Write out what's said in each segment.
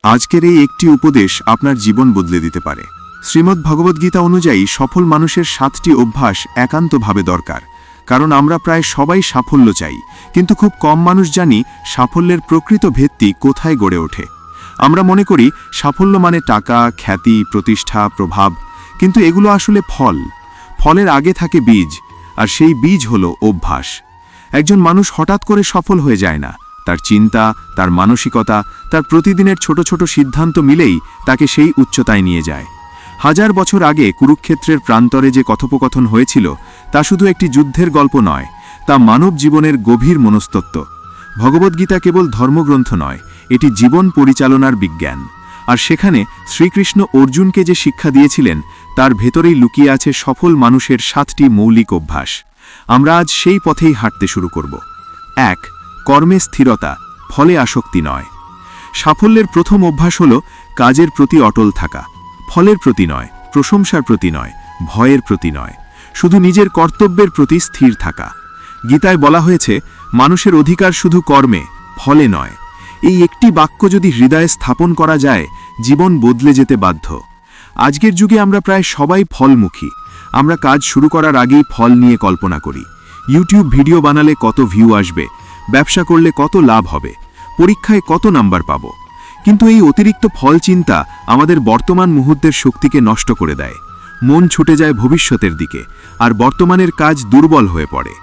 আজকের এই একটি উপদেশ আপনার জীবন বদলে দিতে পারে। শ্রীমদ্ভগবদ্গীতা অনুযায়ী সফল মানুষের 7টি অভ্যাস একান্তভাবে দরকার। কারণ আমরা প্রায় সবাই সাফল্য চাই, কিন্তু খুব কম মানুষ জানি সাফল্যের প্রকৃত ভিত্তি কোথায় গড়ে ওঠে। আমরা মনে করি সাফল্য মানে টাকা, খ্যাতি, প্রতিষ্ঠা, প্রভাব, কিন্তু এগুলো আসলে ফল। ফলের আগে থাকে বীজ, আর সেই বীজ হলো অভ্যাস। একজন মানুষ হঠাৎ করে সফল হয়ে যায় না। তার চিন্তা, তার মানসিকতা, তার প্রতিদিনের ছোট ছোট সিদ্ধান্ত মিলেই তাকে সেই উচ্চতায় নিয়ে যায়। হাজার বছর আগে কুরুক্ষেত্রের প্রান্তরে যে কথোপকথন হয়েছিল তা শুধু একটি যুদ্ধের গল্প নয়, তা মানব জীবনের গভীর মনস্তত্ত্ব। ভগবদ্গীতা কেবল ধর্মগ্রন্থ নয়, এটি জীবন পরিচালনার বিজ্ঞান। আর সেখানে শ্রীকৃষ্ণ অর্জুনকে যে শিক্ষা দিয়েছিলেন তার ভেতরেই লুকিয়ে আছে সফল মানুষের 7টি মৌলিক অভ্যাস। আমরা আজ সেই পথেই হাঁটতে শুরু করব। 1. কর্মে স্থিরতা, ফলে আসক্তি নয়। সাফল্যের প্রথম অভ্যাস হল কাজের প্রতি অটল থাকা। ফলের প্রতি নয়, প্রশংসার প্রতি নয়, ভয়ের প্রতি নয়, শুধু নিজের কর্তব্যের প্রতি স্থির থাকা। গীতায় বলা হয়েছে মানুষের অধিকার শুধু কর্মে, ফলে নয়। এই একটি বাক্য যদি হৃদয়ে স্থাপন করা যায়, জীবন বদলে যেতে বাধ্য। আজকের যুগে আমরা প্রায় সবাই ফলমুখী। আমরা কাজ শুরু করার আগেই ফল নিয়ে কল্পনা করি। ইউটিউব ভিডিও বানালে কত ভিউ আসবে, ব্যবসা করলে কত লাভ হবে, পরীক্ষায় কত নাম্বার পাব। কিন্তু এই অতিরিক্ত ফল চিন্তা আমাদের বর্তমান মুহূর্তের শক্তিকে নষ্ট করে দেয়। মন ছুটে যায় ভবিষ্যতের দিকে, আর বর্তমানের কাজ দুর্বল হয়ে পড়ে।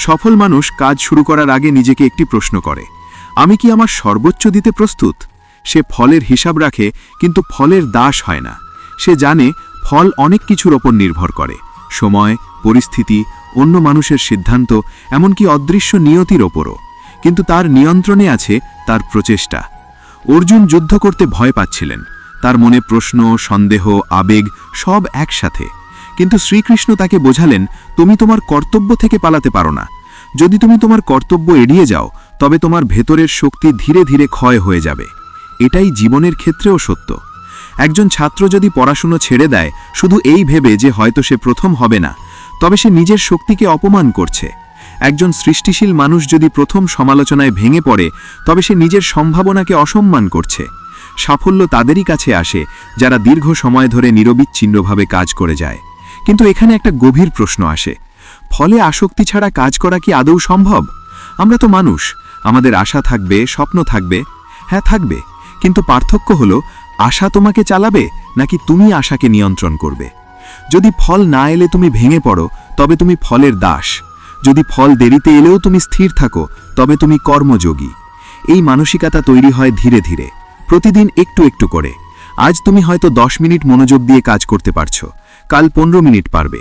সফল মানুষ কাজ শুরু করার আগে নিজেকে একটি প্রশ্ন করে, আমি কি আমার সর্বোচ্চ দিতে প্রস্তুত? সে ফলের হিসাব রাখে, কিন্তু ফলের দাস হয় না। সে জানে ফল অনেক কিছুর ওপর নির্ভর করে, সময়, পরিস্থিতি, অন্য মানুষের সিদ্ধান্ত, এমনকি অদৃশ্য নিয়তির ওপরও। কিন্তু তার নিয়ন্ত্রণে আছে তার প্রচেষ্টা। অর্জুন যুদ্ধ করতে ভয় পাচ্ছিলেন। তার মনে প্রশ্ন, সন্দেহ, আবেগ সব একসাথে। কিন্তু শ্রীকৃষ্ণ তাকে বোঝালেন, তুমি তোমার কর্তব্য থেকে পালাতে পারো না। যদি তুমি তোমার কর্তব্য এড়িয়ে যাও, তবে তোমার ভেতরের শক্তি ধীরে ধীরে ক্ষয় হয়ে যাবে। এটাই জীবনের ক্ষেত্রেও সত্য। একজন ছাত্র যদি পড়াশুনো ছেড়ে দেয় শুধু এই ভেবে যে হয়তো সে প্রথম হবে না, তবে সে নিজের শক্তিকে অপমান করছে। একজন সৃষ্টিশীল মানুষ যদি প্রথম সমালোচনায় ভেঙে পড়ে, তবে সে নিজের সম্ভাবনাকে অসম্মান করছে। সাফল্য তাদেরই কাছে আসে যারা দীর্ঘ সময় ধরে নিরবিচ্ছিন্নভাবে কাজ করে যায়। কিন্তু এখানে একটা গভীর প্রশ্ন আসে, ফলে আসক্তি ছাড়া কাজ করা কি আদৌ সম্ভব? আমরা তো মানুষ, আমাদের আশা থাকবে, স্বপ্ন থাকবে। হ্যাঁ থাকবে, কিন্তু পার্থক্য হলো আশা তোমাকে চালাবে নাকি তুমি আশাকে নিয়ন্ত্রণ করবে। যদি ফল না এলে তুমি ভেঙে পড়ো, তবে তুমি ফলের দাস। যদি ফল দেরিতে এলেও তুমি স্থির থাকো, তবে তুমি কর্মযোগী। এই মানসিকতা তৈরি হয় ধীরে ধীরে, প্রতিদিন একটু একটু করে। আজ তুমি হয়তো 10 মিনিট মনোযোগ দিয়ে কাজ করতে পারছো, কাল 15 মিনিট পারবে।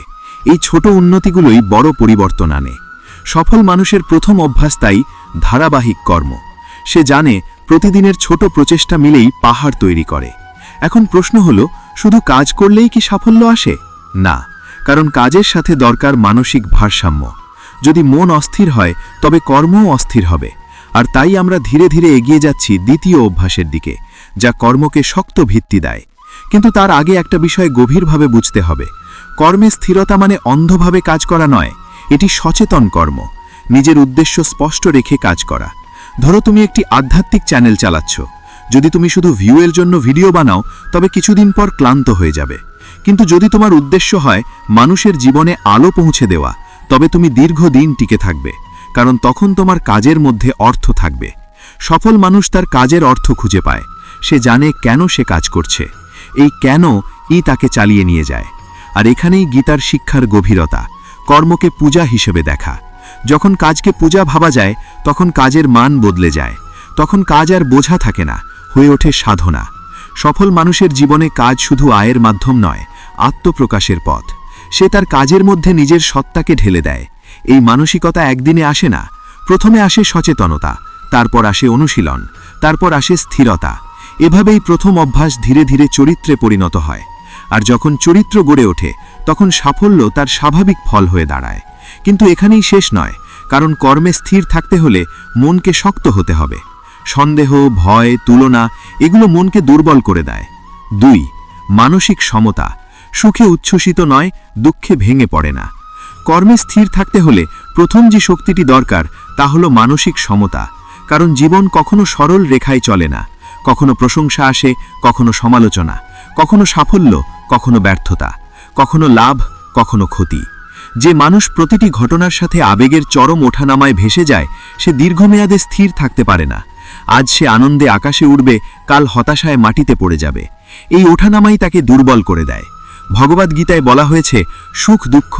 এই ছোট উন্নতিগুলোই বড় পরিবর্তন আনে। সফল মানুষের প্রথম অভ্যাস তাই ধারাবাহিক কর্ম। সে জানে প্রতিদিনের ছোট প্রচেষ্টা মিলেই পাহাড় তৈরি করে। এখন প্রশ্ন হলো, শুধু কাজ করলেই কি সাফল্য আসে? না, কারণ কাজের সাথে দরকার মানসিক ভারসাম্য। যদি মন অস্থির হয়, তবে কর্মও অস্থির হবে। আর তাই আমরা ধীরে ধীরে এগিয়ে যাচ্ছি দ্বিতীয় অভ্যাসের দিকে, যা কর্মকে শক্ত ভিত্তি দেয়। কিন্তু তার আগে একটা বিষয় গভীরভাবে বুঝতে হবে। কর্মে স্থিরতা মানে অন্ধভাবে কাজ করা নয়, এটি সচেতন কর্ম। নিজের উদ্দেশ্য স্পষ্ট রেখে কাজ করা। ধরো তুমি একটি আধ্যাত্মিক চ্যানেল চালাচ্ছ। যদি তুমি শুধু ভিউয়ের জন্য ভিডিও বানাও, তবে কিছুদিন পর ক্লান্ত হয়ে যাবে। কিন্তু যদি তোমার উদ্দেশ্য হয় মানুষের জীবনে আলো পৌঁছে দেওয়া, তবে তুমি দীর্ঘদিন টিকে থাকবে, কারণ তখন তোমার কাজের মধ্যে অর্থ থাকবে। সফল মানুষ তার কাজের অর্থ খুঁজে পায়। সে জানে কেন সে কাজ করছে। এই কেনই তাকে চালিয়ে নিয়ে যায়। আর এখানেই গীতার শিক্ষার গভীরতা, কর্মকে পূজা হিসেবে দেখা। যখন কাজকে পূজা ভাবা যায়, তখন কাজের মান বদলে যায়। তখন কাজ আর বোঝা থাকে না, হয়ে ওঠে সাধনা। সফল মানুষের জীবনে কাজ শুধু আয়ের মাধ্যম নয়, আত্মপ্রকাশের পথ। সে তার কাজের মধ্যে নিজের সত্তাকে ঢেলে দেয়। এই মানসিকতা একদিনে আসে না। প্রথমে আসে সচেতনতা, তারপর আসে অনুশীলন, তারপর আসে স্থিরতা। এভাবেই প্রথম অভ্যাস ধীরে ধীরে চরিত্রে পরিণত হয়। আর যখন চরিত্র গড়ে ওঠে, তখন সাফল্য তার স্বাভাবিক ফল হয়ে দাঁড়ায়। কিন্তু এখানেই শেষ নয়, কারণ কর্মে স্থির থাকতে হলে মনকে শক্ত হতে হবে। সন্দেহ, ভয়, তুলনা এগুলো মনকে দুর্বল করে দেয়। 2. মানসিক সমতা, সুখে উচ্ছ্বসিত নয়, দুঃখে ভেঙে পড়ে না। কর্মে স্থির থাকতে হলে প্রথম যে শক্তিটি দরকার তা হলো মানসিক সমতা। কারণ জীবন কখনো সরল রেখায় চলে না, কখনো প্রশংসা আসে, কখনো সমালোচনা, কখনো সাফল্য, কখনো ব্যর্থতা, কখনো লাভ, কখনো ক্ষতি। যে মানুষ প্রতিটি ঘটনার সাথে আবেগের চরম ওঠানামায় ভেসে যায়, সে দীর্ঘমেয়াদে স্থির থাকতে পারে না। আজ সে আনন্দে আকাশে উড়বে, কাল হতাশায় মাটিতে পড়ে যাবে। এই ওঠানামাই তাকে দুর্বল করে দেয়। ভগবদ্গীতায় বলা হয়েছে, সুখ দুঃখ,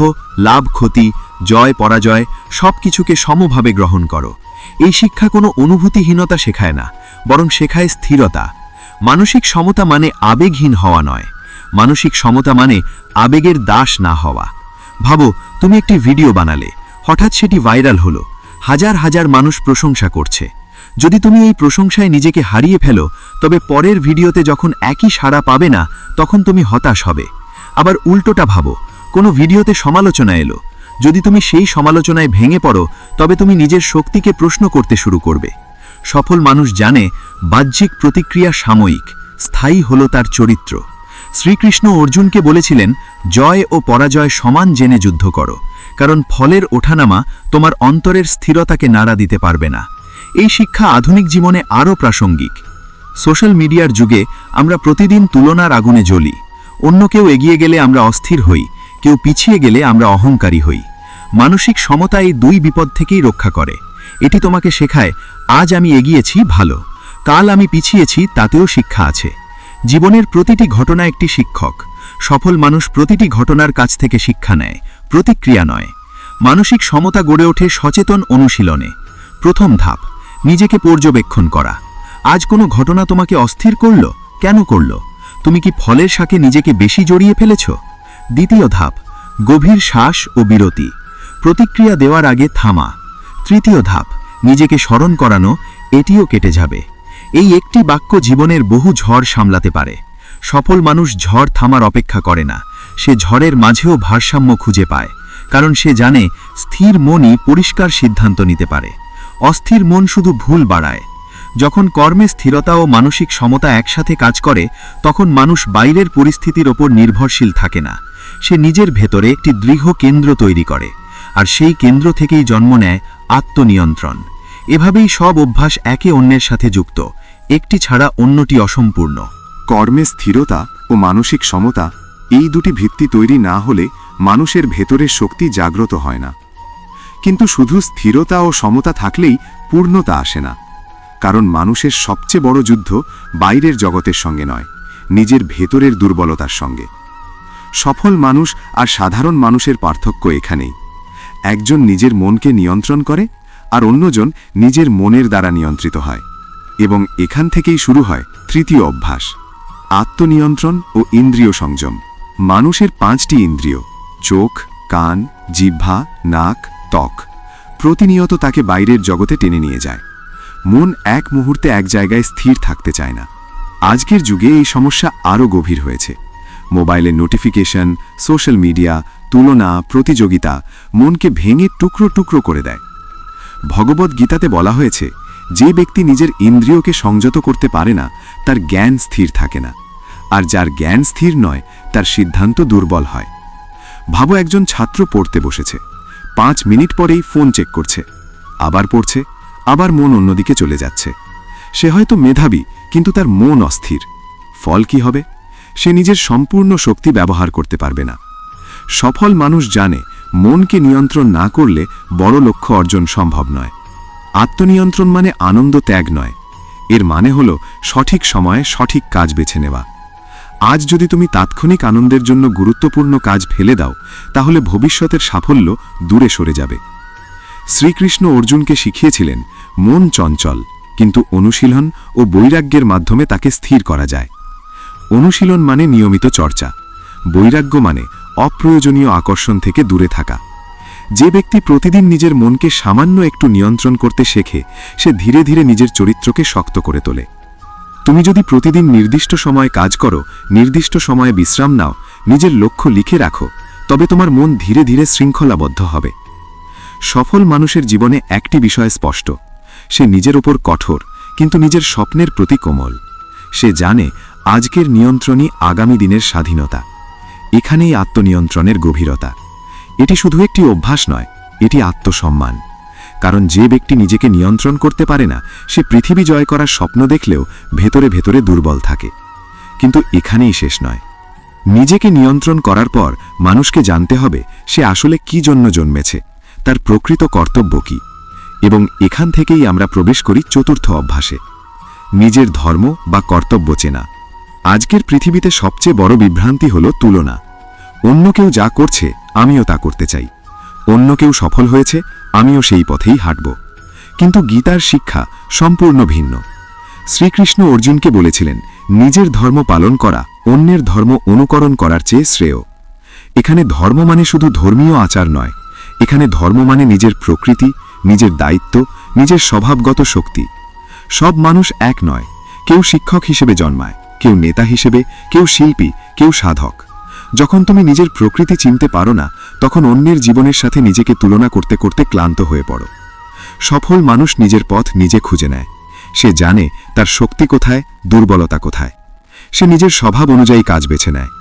লাভ ক্ষতি, জয় পরাজয় সব কিছুকে সমভাবে গ্রহণ করো। এই শিক্ষা কোনো অনুভূতিহীনতা শেখায় না, বরং শেখায় স্থিরতা। মানসিক সমতা মানে আবেগহীন হওয়া নয়, মানসিক সমতা মানে আবেগের দাস না হওয়া। ভাবো, তুমি একটি ভিডিও বানালে, হঠাৎ সেটি ভাইরাল হলো, হাজার হাজার মানুষ প্রশংসা করছে। যদি তুমি এই প্রশংসায় নিজেকে হারিয়ে ফেলো, তবে পরের ভিডিওতে যখন একই সাড়া পাবে না, তখন তুমি হতাশ হবে। আবার উল্টোটা ভাবো, কোনো ভিডিওতে সমালোচনা এলো, যদি তুমি সেই সমালোচনায় ভেঙে পড়ো, তবে তুমি নিজের শক্তিকে প্রশ্ন করতে শুরু করবে। সফল মানুষ জানে, বাহ্যিক প্রতিক্রিয়া সাময়িক, স্থায়ী হলো তার চরিত্র। শ্রীকৃষ্ণ অর্জুনকে বলেছিলেন, জয় ও পরাজয় সমান জেনে যুদ্ধ করো, কারণ ফলের ওঠানামা তোমার অন্তরের স্থিরতাকে নাড়া দিতে পারবে না। এই শিক্ষা আধুনিক জীবনে আরও প্রাসঙ্গিক। সোশ্যাল মিডিয়ার যুগে আমরা প্রতিদিন তুলনার আগুনে জ্বলি। অন্য কেউ এগিয়ে গেলে আমরা অস্থির হই, কেউ পিছিয়ে গেলে আমরা অহংকারী হই। মানসিক সমতা এই দুই বিপদ থেকেই রক্ষা করে। এটি তোমাকে শেখায়, আজ আমি এগিয়েছি ভালো, কাল আমি পিছিয়েছি তাতেও শিক্ষা আছে। জীবনের প্রতিটি ঘটনা একটি শিক্ষক। সফল মানুষ প্রতিটি ঘটনার কাছ থেকে শিক্ষা নেয়, প্রতিক্রিয়া নয়। মানসিক সমতা গড়ে ওঠে সচেতন অনুশীলনে। প্রথম ধাপ, নিজেকে পর্যবেক্ষণ করা। আজ কোনো ঘটনা তোমাকে অস্থির করল, কেন করল? তুমি কি ফলের সাথে নিজেকে বেশি জড়িয়ে ফেলেছ? দ্বিতীয় ধাপ, গভীর শ্বাস ও বিরতি। প্রতিক্রিয়া দেওয়ার আগে থামা। তৃতীয় ধাপ, নিজেকে স্মরণ করানো, এটিও কেটে যাবে। এই একটি বাক্য জীবনের বহু ঝড় সামলাতে পারে। সফল মানুষ ঝড় থামার অপেক্ষা করে না, সে ঝড়ের মাঝেও ভারসাম্য খুঁজে পায়, কারণ সে জানে স্থির মনই পরিষ্কার সিদ্ধান্ত নিতে পারে। অস্থির মন শুধু ভুল বাড়ায়। যখন কর্মে স্থিরতা ও মানসিক সমতা একসাথে কাজ করে, তখন মানুষ বাইরের পরিস্থিতির ওপর নির্ভরশীল থাকে না। সে নিজের ভেতরে একটি দৃঢ় কেন্দ্র তৈরি করে, আর সেই কেন্দ্র থেকেই জন্ম নেয় আত্মনিয়ন্ত্রণ। এভাবেই সব অভ্যাস একে অন্যের সাথে যুক্ত, একটি ছাড়া অন্যটি অসম্পূর্ণ। কর্মে স্থিরতা ও মানসিক সমতা, এই দুটি ভিত্তি তৈরি না হলে মানুষের ভেতরের শক্তি জাগ্রত হয় না। কিন্তু শুধু স্থিরতা ও সমতা থাকলেই পূর্ণতা আসে না, কারণ মানুষের সবচেয়ে বড় যুদ্ধ বাইরের জগতের সঙ্গে নয়, নিজের ভেতরের দুর্বলতার সঙ্গে। সফল মানুষ আর সাধারণ মানুষের পার্থক্য এখানেই। একজন নিজের মনকে নিয়ন্ত্রণ করে, আর অন্যজন নিজের মনের দ্বারা নিয়ন্ত্রিত হয়। এবং এখান থেকেই শুরু হয় তৃতীয় অভ্যাস, আত্মনিয়ন্ত্রণ ও ইন্দ্রিয় সংযম। মানুষের 5টি ইন্দ্রিয়, চোখ, কান, জিহ্বা, নাক, ত্বক, প্রতিনিয়ত তাকে বাইরের জগতে টেনে নিয়ে যায়। মন এক মুহূর্তে এক জায়গায় স্থির থাকতে চায় না। আজকের যুগে এই সমস্যা আরও গভীর হয়েছে। মোবাইলের নোটিফিকেশন, সোশ্যাল মিডিয়া, তুলনা, প্রতিযোগিতা মনকে ভেঙে টুকরো টুকরো করে দেয়। ভগবদ্গীতাতে বলা হয়েছে, যে ব্যক্তি নিজের ইন্দ্রিয়কে সংযত করতে পারে না, তার জ্ঞান স্থির থাকে না, আর যার জ্ঞান স্থির নয়, তার সিদ্ধান্ত দুর্বল হয়। ভাবো, একজন ছাত্র পড়তে বসেছে, 5 মিনিট পরেই ফোন চেক করছে, আবার পড়ছে, আবার মন অন্যদিকে চলে যাচ্ছে। সে হয়তো মেধাবী, কিন্তু তার মন অস্থির। ফল কি হবে? সে নিজের সম্পূর্ণ শক্তি ব্যবহার করতে পারবে না। সফল মানুষ জানে, মনকে নিয়ন্ত্রণ না করলে বড় লক্ষ্য অর্জন সম্ভব নয়। আত্মনিয়ন্ত্রণ মানে আনন্দ ত্যাগ নয়, এর মানে হল সঠিক সময়ে সঠিক কাজ বেছে নেওয়া। আজ যদি তুমি তাৎক্ষণিক আনন্দের জন্য গুরুত্বপূর্ণ কাজ ফেলে দাও, তাহলে ভবিষ্যতের সাফল্য দূরে সরে যাবে। শ্রীকৃষ্ণ অর্জুনকে শিখিয়েছিলেন, মন চঞ্চল, কিন্তু অনুশীলন ও বৈরাগ্যের মাধ্যমে তাকে স্থির করা যায়। অনুশীলন মানে নিয়মিত চর্চা, বৈরাগ্য মানে অপ্রয়োজনীয় আকর্ষণ থেকে দূরে থাকা। যে ব্যক্তি প্রতিদিন নিজের মনকে সামান্য একটু নিয়ন্ত্রণ করতে শেখে, সে ধীরে ধীরে নিজের চরিত্রকে শক্ত করে তোলে। তুমি যদি প্রতিদিন নির্দিষ্ট সময়ে কাজ করো, নির্দিষ্ট সময়ে বিশ্রাম নাও, নিজের লক্ষ্য লিখে রাখো, তবে তোমার মন ধীরে ধীরে শৃঙ্খলাবদ্ধ হবে। সফল মানুষের জীবনে একটি বিষয় স্পষ্ট, সে নিজের ওপর কঠোর, কিন্তু নিজের স্বপ্নের প্রতি কোমল। সে জানে, আজকের নিয়ন্ত্রণই আগামী দিনের স্বাধীনতা। এখানেই আত্মনিয়ন্ত্রণের গভীরতা। এটি শুধু একটি অভ্যাস নয়, এটি আত্মসম্মান। কারণ যে ব্যক্তি নিজেকে নিয়ন্ত্রণ করতে পারে না সে পৃথিবী জয় করার স্বপ্ন দেখলেও ভেতরে ভেতরে দুর্বল থাকে। কিন্তু এখানেই শেষ নয়। নিজেকে নিয়ন্ত্রণ করার পর মানুষকে জানতে হবে সে আসলে কি জন্য জন্মেছে, তার প্রকৃত কর্তব্য কি। এবং এখান থেকেই আমরা প্রবেশ করি চতুর্থ অভ্যাসে, নিজের ধর্ম বা কর্তব্য চেনা। আজকের পৃথিবীতে সবচেয়ে বড় বিভ্রান্তি হল তুলনা। অন্য কেউ যা করছে আমিও তা করতে চাই, অন্য কেউ সফল হয়েছে আমিও সেই পথেই হাঁটব। কিন্তু গীতার শিক্ষা সম্পূর্ণ ভিন্ন। শ্রীকৃষ্ণ অর্জুনকে বলেছিলেন নিজের ধর্ম পালন করা অন্যের ধর্ম অনুকরণ করার চেয়ে শ্রেয়। এখানে ধর্ম মানে শুধু ধর্মীয় আচার নয়, এখানে ধর্ম মানে নিজের প্রকৃতি, নিজের দায়িত্ব, নিজের স্বভাবগত শক্তি। সব মানুষ এক নয়, কেউ শিক্ষক হিসেবে জন্মায়, কেউ নেতা হিসেবে, কেউ শিল্পী, কেউ সাধক। যখন তুমি নিজের প্রকৃতি চিনতে পারো না তখন অন্যের জীবনের সাথে নিজেকে তুলনা করতে করতে ক্লান্ত হয়ে পড়ো। সফল মানুষ নিজের পথ নিজে খুঁজে নেয়। সে জানে তার শক্তি কোথায়, দুর্বলতা কোথায়। সে নিজের স্বভাব অনুযায়ী কাজ বেছে নেয়।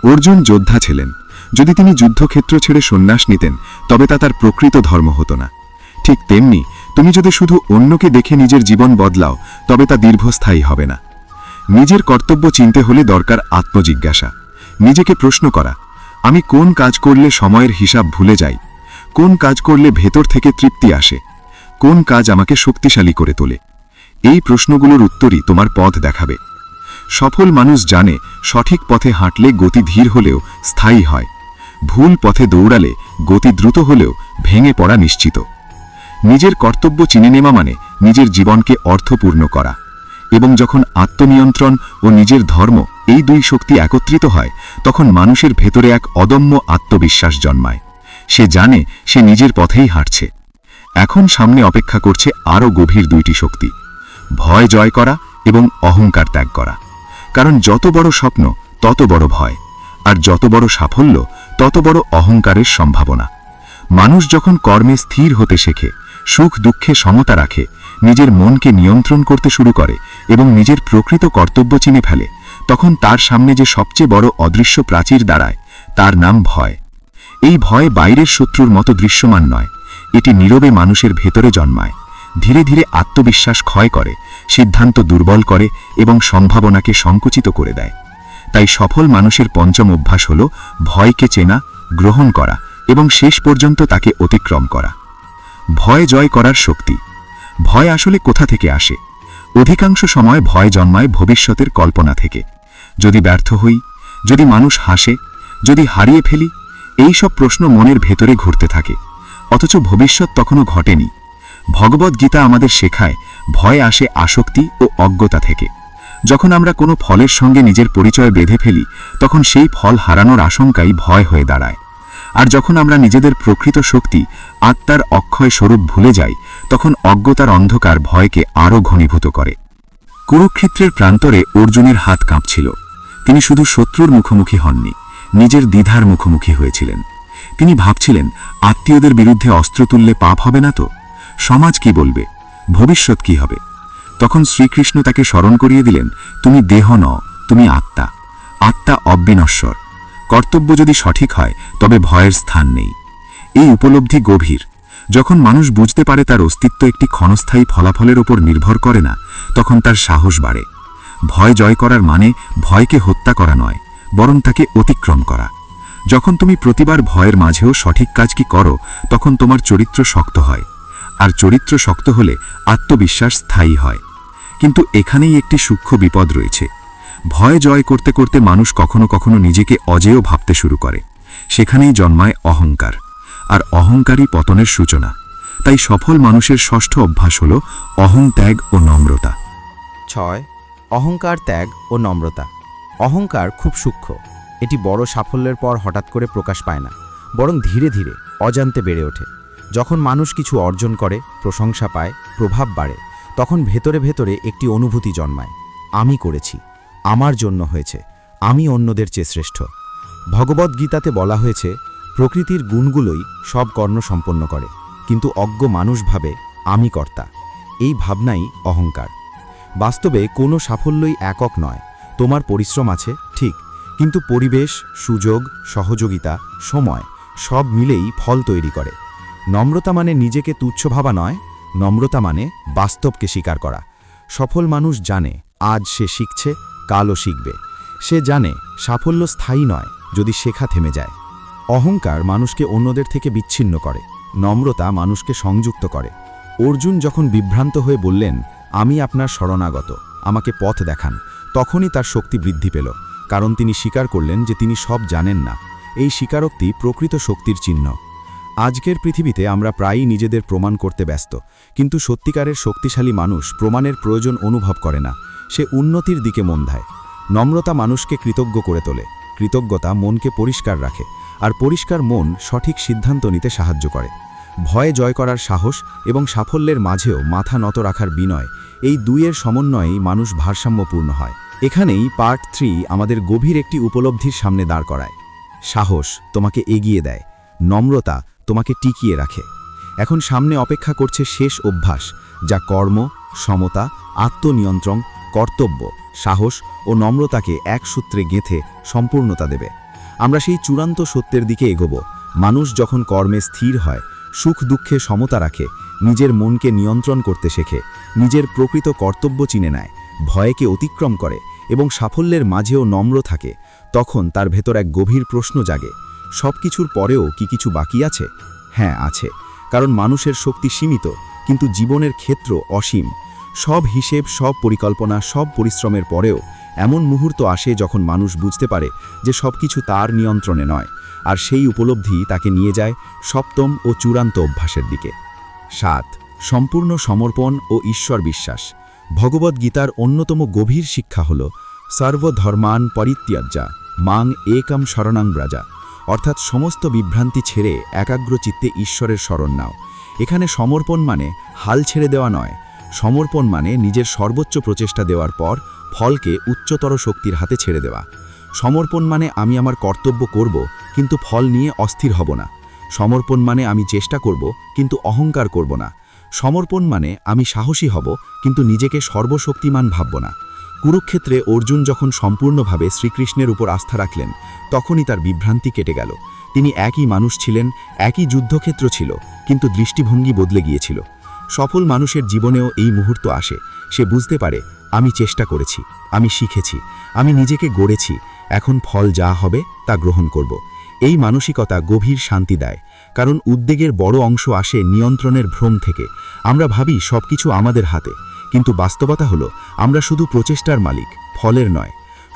অর্জুন যোদ্ধা ছিলেন। যদি তিনি যুদ্ধক্ষেত্র ছেড়ে সন্ন্যাস নিতেন তবে তা তার প্রকৃত ধর্ম হতো না। ঠিক তেমনি তুমি যদি শুধু অন্যকে দেখে নিজের জীবন বদলাও তবে তা দীর্ঘস্থায়ী হবে না। নিজের কর্তব্য চিনতে হলে দরকার আত্মজিজ্ঞাসা। নিজেকে প্রশ্ন করা, আমি কোন কাজ করলে সময়ের হিসাব ভুলে যাই, কোন কাজ করলে ভেতর থেকে তৃপ্তি আসে, কোন কাজ আমাকে শক্তিশালী করে তোলে। এই প্রশ্নগুলোর উত্তরই তোমার পথ দেখাবে। সফল মানুষ জানে সঠিক পথে হাঁটলে গতি ধীর হলেও স্থায়ী হয়, ভুল পথে দৌড়ালে গতি দ্রুত হলেও ভেঙে পড়া নিশ্চিত। নিজের কর্তব্য চিনে নেওয়া মানে নিজের জীবনকে অর্থপূর্ণ করা। এবং যখন আত্মনিয়ন্ত্রণ ও নিজের ধর্ম এই দুই শক্তি একত্রিত হয় তখন মানুষের ভেতরে এক অদম্য আত্মবিশ্বাস জন্মায়। সে জানে সে নিজের পথেই হাঁটছে। এখন সামনে অপেক্ষা করছে আরও গভীর দুইটি শক্তি, ভয় জয় করা এবং অহংকার ত্যাগ করা। কারণ যত বড় স্বপ্ন তত বড় ভয়, আর যত বড় সাফল্য তত বড় অহংকারের সম্ভাবনা। মানুষ যখন কর্মে স্থির হতে শেখে, সুখ দুঃখে সমতা রাখে, নিজের মনকে নিয়ন্ত্রণ করতে শুরু করে এবং নিজের প্রকৃত কর্তব্য চিনে ফেলে, তখন তার সামনে যে সবচেয়ে বড় অদৃশ্য প্রাচীর দাঁড়ায় তার নাম ভয়। এই ভয় বাইরের শত্রুর মতো দৃশ্যমান নয়, এটি নীরবে মানুষের ভেতরে জন্মায়, ধীরে ধীরে আত্মবিশ্বাস ক্ষয় করে, সিদ্ধান্ত দুর্বল করে এবং সম্ভাবনাকে সংকুচিত করে দেয়। তাই সফল মানুষের পঞ্চম অভ্যাস হল ভয়কে চেনা, গ্রহণ করা এবং শেষ পর্যন্ত তাকে অতিক্রম করা। ভয় জয় করার শক্তি। ভয় আসলে কোথা থেকে আসে? অধিকাংশ সময় ভয় জন্মায় ভবিষ্যতের কল্পনা থেকে। যদি ব্যর্থ হই, যদি মানুষ হাসে, যদি হারিয়ে ফেলি, এই সব প্রশ্ন মনের ভেতরে ঘুরতে থাকে, অথচ ভবিষ্যৎ তখনও ঘটেনি। ভগবদ্গীতা আমাদের শেখায় ভয় আসে আসক্তি ও অজ্ঞতা থেকে। যখন আমরা কোনো ফলের সঙ্গে নিজের পরিচয় বেঁধে ফেলি তখন সেই ফল হারানোর আশঙ্কাই ভয় হয়ে দাঁড়ায়। আর যখন আমরা নিজেদের প্রকৃত শক্তি, আত্মার অক্ষয় স্বরূপ ভুলে যাই তখন অজ্ঞতার অন্ধকার ভয়কে আরও ঘনীভূত করে। কুরুক্ষেত্রের প্রান্তরে অর্জুনের হাত কাঁপছিল। তিনি শুধু শত্রুর মুখোমুখি হননি, নিজের দ্বিধার মুখোমুখি হয়েছিলেন। তিনি ভাবছিলেন আত্মীয়দের বিরুদ্ধে অস্ত্র তুললে পাপ হবে না তো? সমাজ কি বলবে? ভবিষ্যৎ কি হবে? তখন শ্রীকৃষ্ণ তাকে স্মরণ করিয়ে দিলেন, তুমি দেহ নও, তুমি আত্মা। আত্মা অবিনশ্বর। কর্তব্য যদি সঠিক হয় তবে ভয়ের স্থান নেই। এই উপলব্ধি গভীর। যখন মানুষ বুঝতে পারে তার অস্তিত্ব একটি ক্ষণস্থায়ী ফলাফলের ওপর নির্ভর করে না তখন তার সাহস বাড়ে। ভয় জয় করার মানে ভয়কে হত্যা করা নয়, বরং তাকে অতিক্রম করা। যখন তুমি প্রতিবার ভয়ের মাঝেও সঠিক কাজ কি করো তখন তোমার চরিত্র শক্ত হয়, আর চরিত্র শক্ত হলে আত্মবিশ্বাস স্থায়ী হয়। কিন্তু এখানেই একটি সূক্ষ্ম বিপদ রয়েছে। ভয় জয় করতে করতে মানুষ কখনো কখনো নিজেকে অজেয় ভাবতে শুরু করে। সেখানেই জন্মায় অহংকার, আর অহংকারই পতনের সূচনা। তাই সফল মানুষের ষষ্ঠ অভ্যাস হল অহংত্যাগ ও নম্রতা। 6. অহংকার ত্যাগ ও নম্রতা। অহংকার খুব সূক্ষ্ম। এটি বড় সাফল্যের পর হঠাৎ করে প্রকাশ পায় না, বরং ধীরে ধীরে অজান্তে বেড়ে ওঠে। যখন মানুষ কিছু অর্জন করে, প্রশংসা পায়, প্রভাব বাড়ে, তখন ভেতরে ভেতরে একটি অনুভূতি জন্মায়, আমি করেছি, আমার জন্য হয়েছে, আমি অন্যদের চেয়ে শ্রেষ্ঠ। ভগবদ্গীতাতে বলা হয়েছে প্রকৃতির গুণগুলোই সব কর্ম সম্পন্ন করে, কিন্তু অজ্ঞ মানুষ ভাবে আমি কর্তা। এই ভাবনাই অহংকার। বাস্তবে কোনো সাফল্যই একক নয়। তোমার পরিশ্রম আছে ঠিক, কিন্তু পরিবেশ, সুযোগ, সহযোগিতা, সময় সব মিলেই ফল তৈরি করে। নম্রতা মানে নিজেকে তুচ্ছ ভাবা নয়, নম্রতা মানে বাস্তবকে স্বীকার করা। সফল মানুষ জানে আজ সে শিখছে, কালও শিখবে। সে জানে সাফল্য স্থায়ী নয় যদি শেখা থেমে যায়। অহংকার মানুষকে অন্যদের থেকে বিচ্ছিন্ন করে, নম্রতা মানুষকে সংযুক্ত করে। অর্জুন যখন বিভ্রান্ত হয়ে বললেন, আমি আপনার শরণাগত, আমাকে পথ দেখান, তখনই তার শক্তি বৃদ্ধি পেল, কারণ তিনি স্বীকার করলেন যে তিনি সব জানেন না। এই স্বীকারোক্তি প্রকৃত শক্তির চিহ্ন। আজকের পৃথিবীতে আমরা প্রায়ই নিজেদের প্রমাণ করতে ব্যস্ত, কিন্তু সত্যিকারের শক্তিশালী মানুষ প্রমাণের প্রয়োজন অনুভব করে না, সে উন্নতির দিকে মন দেয়। নম্রতা মানুষকে কৃতজ্ঞ করে তোলে, কৃতজ্ঞতা মনকে পরিষ্কার রাখে, আর পরিষ্কার মন সঠিক সিদ্ধান্ত নিতে সাহায্য করে। ভয় জয় করার সাহস এবং সাফল্যের মাঝেও মাথা নত রাখার বিনয়, এই দুইয়ের সমন্বয়েই মানুষ ভারসাম্যপূর্ণ হয়। এখানেই পার্ট 3 আমাদের গভীর একটি উপলব্ধির সামনে দাঁড় করায়। সাহস তোমাকে এগিয়ে দেয়, নম্রতা তোমাকে টিকিয়ে রাখে। এখন সামনে অপেক্ষা করছে শেষ অভ্যাস, যা কর্ম, সমতা, আত্মনিয়ন্ত্রণ, কর্তব্য, সাহস ও নম্রতাকে এক সূত্রে গেঁথে সম্পূর্ণতা দেবে। আমরা সেই চূড়ান্ত সত্যের দিকে এগোব। মানুষ যখন কর্মে স্থির হয়, সুখ দুঃখে সমতা রাখে, নিজের মনকে নিয়ন্ত্রণ করতে শেখে, নিজের প্রকৃত কর্তব্য চিনে নেয়, ভয়কে অতিক্রম করে এবং সাফল্যের মাঝেও নম্র থাকে, তখন তার ভেতর এক গভীর প্রশ্ন জাগে, সব কিছুর পরেও কি কিছু বাকি আছে? হ্যাঁ, আছে, কারণ মানুষের শক্তি সীমিত, কিন্তু জীবনের ক্ষেত্র অসীম। সব হিসেব, সব পরিকল্পনা, সব পরিশ্রমের পরেও এমন মুহূর্ত আসে যখন মানুষ বুঝতে পারে যে সব কিছু তার নিয়ন্ত্রণে নয়, আর সেই উপলব্ধি তাকে নিয়ে যায় সপ্তম ও চূড়ান্ত অভ্যাসের দিকে। 7. সম্পূর্ণ সমর্পণ ও ঈশ্বর বিশ্বাস। ভগবদ্গীতার অন্যতম গভীর শিক্ষা হল সর্বধর্মান পরিত্যাজ্যা মাং একম শরণাং ব্রজা, অর্থাৎ সমস্ত বিভ্রান্তি ছেড়ে একাগ্রচিত্তে ঈশ্বরের শরণ নাও। এখানে সমর্পণ মানে হাল ছেড়ে দেওয়া নয়, সমর্পণ মানে নিজের সর্বোচ্চ প্রচেষ্টা দেওয়ার পর ফলকে উচ্চতর শক্তির হাতে ছেড়ে দেওয়া। সমর্পণ মানে আমি আমার কর্তব্য করব, কিন্তু ফল নিয়ে অস্থির হব না। সমর্পণ মানে আমি চেষ্টা করব, কিন্তু অহংকার করব না। সমর্পণ মানে আমি সাহসী হব, কিন্তু নিজেকে সর্বশক্তিমান ভাবব না। কুরুক্ষেত্রে অর্জুন যখন সম্পূর্ণভাবে শ্রীকৃষ্ণের উপর আস্থা রাখলেন, তখনই তার বিভ্রান্তি কেটে গেল। তিনি একই মানুষ ছিলেন, একই যুদ্ধক্ষেত্র ছিল, কিন্তু দৃষ্টিভঙ্গি বদলে গিয়েছিল। সফল মানুষের জীবনেও এই মুহূর্ত আসে, সে বুঝতে পারে, আমি চেষ্টা করেছি, আমি শিখেছি, আমি নিজেকে গড়েছি, এখন ফল যা হবে তা গ্রহণ করব। এই মানসিকতা গভীর শান্তি দেয়, কারণ উদ্বেগের বড় অংশ আসে নিয়ন্ত্রণের ভ্রম থেকে। আমরা ভাবি সবকিছু আমাদের হাতে, কিন্তু বাস্তবতা হলো আমরা শুধু প্রচেষ্টার মালিক, ফলের নয়।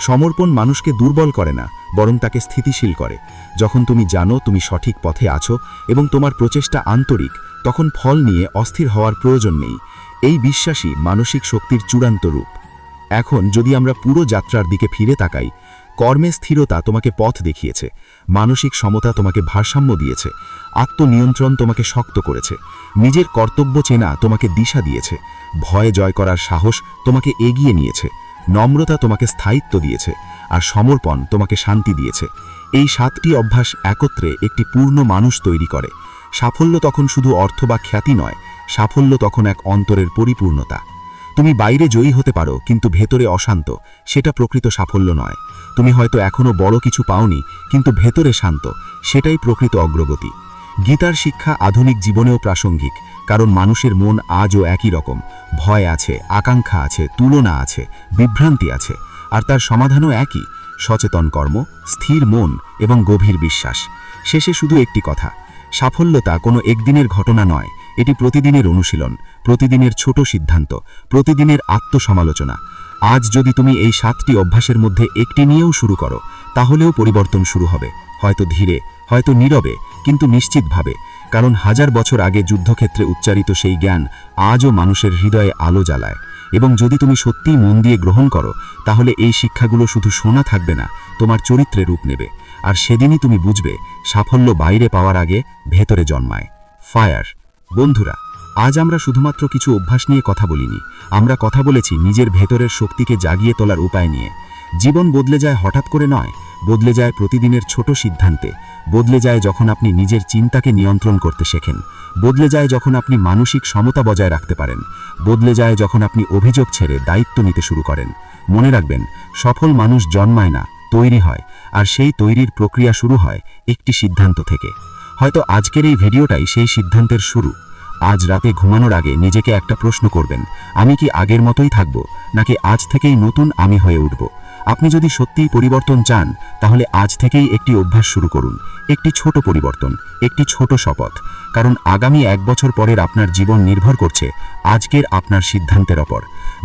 সমর্পণ মানুষকে দুর্বল করে না, বরং তাকে স্থিতিশীল করে। যখন তুমি জানো তুমি সঠিক পথে আছো এবং তোমার প্রচেষ্টা আন্তরিক, তখন ফল নিয়ে অস্থির হওয়ার প্রয়োজন নেই। এই বিশ্বাসই মানসিক শক্তির চূড়ান্ত রূপ। এখন যদি আমরা পুরো যাত্রার দিকে ফিরে তাকাই, কর্মে স্থিরতা তোমাকে পথ দেখিয়েছে, মানসিক সমতা তোমাকে ভারসাম্য দিয়েছে, আত্মনিয়ন্ত্রণ তোমাকে শক্ত করেছে, নিজের কর্তব্য চেনা তোমাকে দিশা দিয়েছে, ভয় জয় করার সাহস তোমাকে এগিয়ে নিয়েছে, নম্রতা তোমাকে স্থায়িত্ব দিয়েছে, আর সমর্পণ তোমাকে শান্তি দিয়েছে। এই 7টি অভ্যাস একত্রে একটি পূর্ণ মানুষ তৈরি করে। সাফল্য তখন শুধু অর্থ বা খ্যাতি নয়, সাফল্য তখন এক অন্তরের পরিপূর্ণতা। তুমি বাইরে জয়ী হতে পারো, কিন্তু ভেতরে অশান্ত, সেটা প্রকৃত সাফল্য নয়। তুমি হয়তো এখনো বড় কিছু পাওনি, কিন্তু ভেতরে শান্ত, সেটাই প্রকৃত অগ্রগতি। গীতার শিক্ষা আধুনিক জীবনেও প্রাসঙ্গিক, কারণ মানুষের মন আজও একই রকম। ভয় আছে, আকাঙ্ক্ষা আছে, তুলনা আছে, বিভ্রান্তি আছে, আর তার সমাধানও একই: সচেতন কর্ম, স্থির মন এবং গভীর বিশ্বাস। শেষে শুধু একটি কথা, সাফল্যতা কোনো একদিনের ঘটনা নয়, এটি প্রতিদিনের অনুশীলন, প্রতিদিনের ছোট সিদ্ধান্ত, প্রতিদিনের আত্মসমালোচনা। আজ যদি তুমি এই 7টি অভ্যাসের মধ্যে একটি নিয়েও শুরু করো, তাহলেও পরিবর্তন শুরু হবে, হয়তো ধীরে, হয়তো নীরবে, কিন্তু নিশ্চিতভাবে। কারণ 1000 বছর আগে যুদ্ধক্ষেত্রে উচ্চারিত সেই জ্ঞান আজও মানুষের হৃদয়ে আলো জ্বালায়। এবং যদি তুমি সত্যিই মন দিয়ে গ্রহণ করো, তাহলে এই শিক্ষাগুলো শুধু শোনা থাকবে না, তোমার চরিত্রে রূপ নেবে। আর সেদিনই তুমি বুঝবে, সাফল্য বাইরে পাওয়ার আগে ভেতরে জন্মায়। ফায়ার। বন্ধুরা, আজ আমরা শুধুমাত্র কিছু অভ্যাস নিয়ে কথা বলিনি, আমরা কথা বলেছি নিজের ভেতরের শক্তিকে জাগিয়ে তোলার উপায় নিয়ে। জীবন বদলে যায় হঠাৎ করে নয়, বদলে যায় প্রতিদিনের ছোট সিদ্ধান্তে, বদলে যায় যখন আপনি নিজের চিন্তাকে নিয়ন্ত্রণ করতে শেখেন, বদলে যায় যখন আপনি মানসিক সমতা বজায় রাখতে পারেন, বদলে যায় যখন আপনি অভিযোগ ছেড়ে দায়িত্ব নিতে শুরু করেন। মনে রাখবেন, সফল মানুষ জন্মায় না, তৈরি হয়, আর সেই তৈরির প্রক্রিয়া শুরু হয় একটি সিদ্ধান্ত থেকে। হয়তো আজকের এই ভিডিওটাই সেই সিদ্ধান্তের শুরু। আজ রাতে ঘুমানোর আগে নিজেকে একটা প্রশ্ন করবেন, আমি কি আগের মতোই থাকব, নাকি আজ থেকেই নতুন আমি হয়ে উঠব? আপনি যদি সত্যিই পরিবর্তন চান, তাহলে আজ থেকেই একটি অভ্যাস শুরু করুন। একটি ছোট পরিবর্তন, একটি ছোট শপথ। কারণ আগামী 1 বছর পরের আপনার জীবন নির্ভর করছে আজকের আপনার সিদ্ধান্তের ওপর।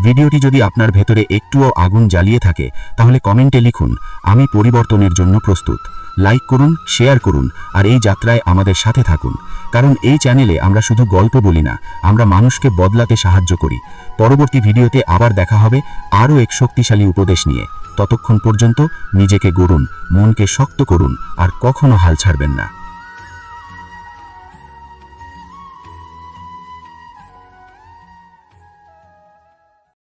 ভিডিওটি যদি আপনার ভেতরে একটুও আগুন জ্বালিয়ে থাকে, তাহলে কমেন্টে লিখুন, আমি পরিবর্তনের জন্য প্রস্তুত। লাইক করুন, শেয়ার করুন, আর এই যাত্রায় আমাদের সাথে থাকুন। কারণ এই চ্যানেলে আমরা শুধু গল্প বলি না, আমরা মানুষকে বদলাতে সাহায্য করি। পরবর্তী ভিডিওতে আবার দেখা হবে আরও এক শক্তিশালী উপদেশ নিয়ে। ততক্ষণ পর্যন্ত নিজেকে গড়ুন, মনকে শক্ত করুন, আর কখনো হাল ছাড়বেন না।